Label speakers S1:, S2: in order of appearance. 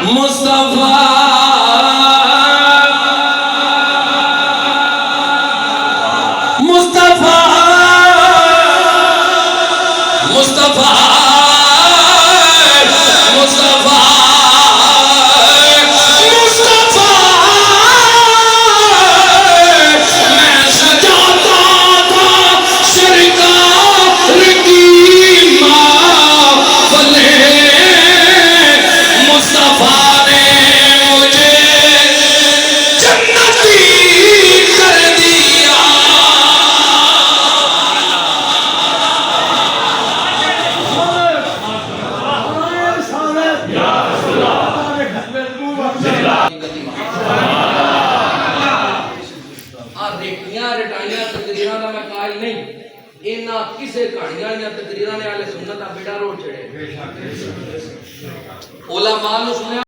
S1: मुस्तफा मुस्तफा मुस्तफा मुस्तफा मुस्तफा मैं सजाता था सरकार की महफिले मुस्तफा ने मुझे जन्नती कर दिया। तकरीरां दा मैं कायल नहीं, इन्हां किसे कहानियां या तकरीरां ने आले सुन्नत दा बेड़ा रोड चढ़े। उलमा नु सुनया